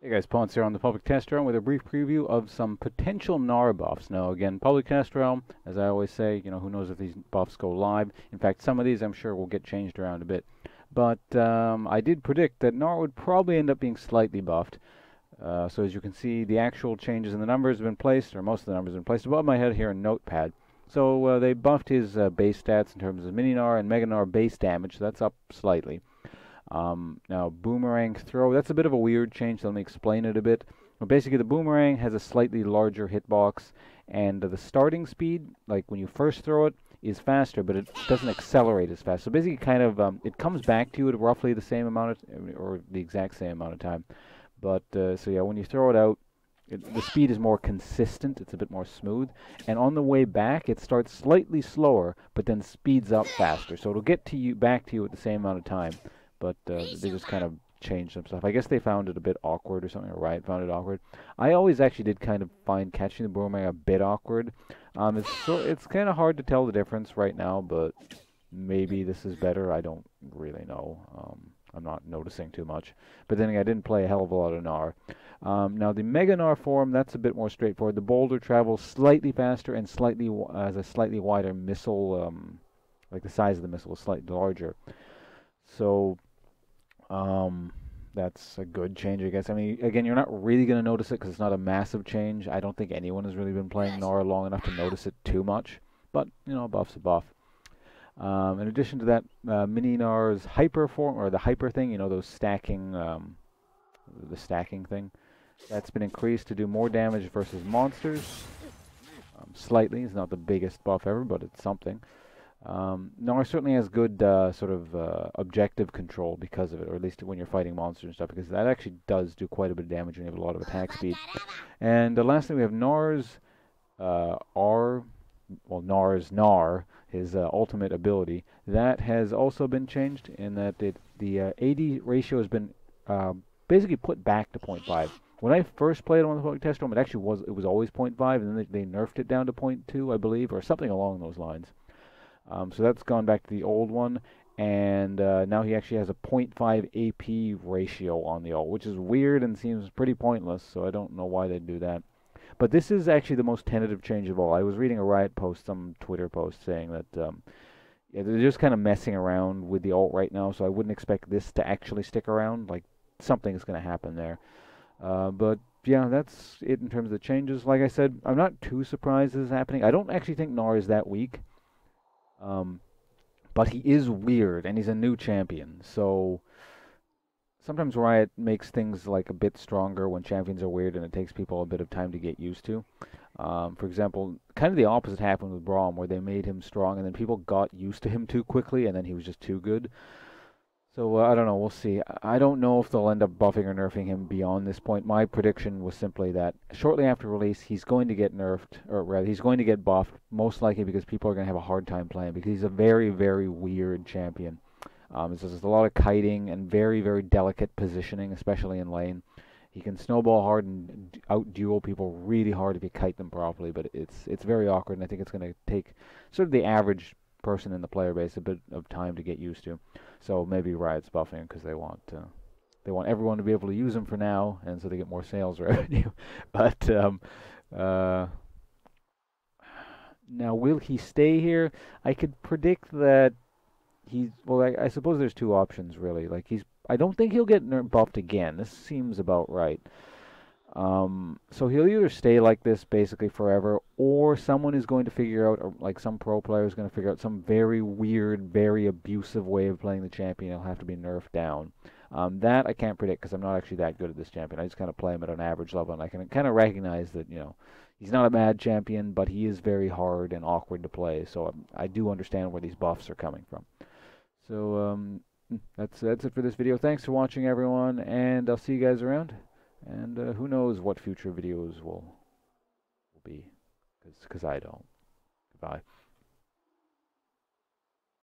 Hey guys, Ponce here on the Public Test Realm with a brief preview of some potential Gnar buffs. Now again, Public Test Realm, as I always say, who knows if these buffs go live. In fact, some of these I'm sure will get changed around a bit. But I did predict that Gnar would probably end up being slightly buffed. So as you can see, the actual changes in the numbers have been placed, or most of the numbers have been placed above my head here in Notepad. So they buffed his base stats in terms of Mini Gnar and Mega Gnar base damage, so that's up slightly. Now, boomerang throw, that's a bit of a weird change, so let me explain it a bit. Well, basically, the boomerang has a slightly larger hitbox, and the starting speed, like when you first throw it, is faster, but it doesn't accelerate as fast. So basically, kind of, it comes back to you at roughly the same amount of, or the exact same amount of time. But, so yeah, when you throw it out, the speed is more consistent, it's a bit more smooth, and on the way back, it starts slightly slower, but then speeds up faster. So it'll get to you, back to you at the same amount of time. But they just kind of changed some stuff. I guess they found it a bit awkward or something, or Riot found it awkward. I always actually did kind of find catching the boomerang a bit awkward. It's kind of hard to tell the difference right now, but maybe this is better. I don't really know. I'm not noticing too much. But then again, I didn't play a hell of a lot of Gnar. Now the Mega Gnar form, that's a bit more straightforward. The boulder travels slightly faster and has a slightly wider missile, like the size of the missile is slightly larger. So that's a good change, I guess. I mean, again, you're not really going to notice it because it's not a massive change. I don't think anyone has really been playing Gnar long enough to notice it too much. But, a buff's a buff. In addition to that, Mini Gnar's hyper form, or the hyper thing, those stacking, the stacking thing, that's been increased to do more damage versus monsters. Slightly, it's not the biggest buff ever, but it's something. Gnar certainly has good objective control because of it, or at least when you're fighting monsters and stuff, because that actually does do quite a bit of damage when you have a lot of attack speed. And the last thing we have Gnar's Gnar's Gnar, his ultimate ability, that has also been changed in that the AD ratio has been basically put back to 0.5. When I first played on the Public Test Realm, it was always 0.5, and then they nerfed it down to 0.2, I believe, or something along those lines. So that's gone back to the old one, and now he actually has a 0.5 AP ratio on the ult, which is weird and seems pretty pointless, so I don't know why they'd do that. But this is actually the most tentative change of all. I was reading a Riot post, some Twitter post, saying that yeah, they're just kind of messing around with the ult right now, so I wouldn't expect this to actually stick around. Like, something's going to happen there. But yeah, that's it in terms of the changes. Like I said, I'm not too surprised this is happening. I don't actually think Gnar is that weak. But he is weird, and he's a new champion, so sometimes Riot makes things like a bit stronger when champions are weird, and it takes people a bit of time to get used to. For example, kind of the opposite happened with Braum, where they made him strong, and then people got used to him too quickly, and then he was just too good. So I don't know, we'll see. I don't know if they'll end up buffing or nerfing him beyond this point. My prediction was simply that shortly after release, he's going to get nerfed, or rather, he's going to get buffed, most likely because people are going to have a hard time playing, because he's a very, very weird champion. There's a lot of kiting and very, very delicate positioning, especially in lane. He can snowball hard and out-duel people really hard if you kite them properly, but it's very awkward, and I think it's going to take sort of the average person in the player base a bit of time to get used to. So maybe Riot's buffing because they want everyone to be able to use them for now, and so they get more sales revenue. But now, will he stay here? I could predict that I suppose there's two options really. Like I don't think he'll get buffed again. This seems about right. So he'll either stay like this basically forever, or someone is going to figure out, or like some pro player is going to figure out some very weird, very abusive way of playing the champion. He'll have to be nerfed down. That I can't predict because I'm not actually that good at this champion. I just kind of play him at an average level, and I can kind of recognize that, he's not a bad champion, but he is very hard and awkward to play. So I do understand where these buffs are coming from. So that's it for this video. Thanks for watching, everyone, and I'll see you guys around. And who knows what future videos will be, because I don't. Goodbye.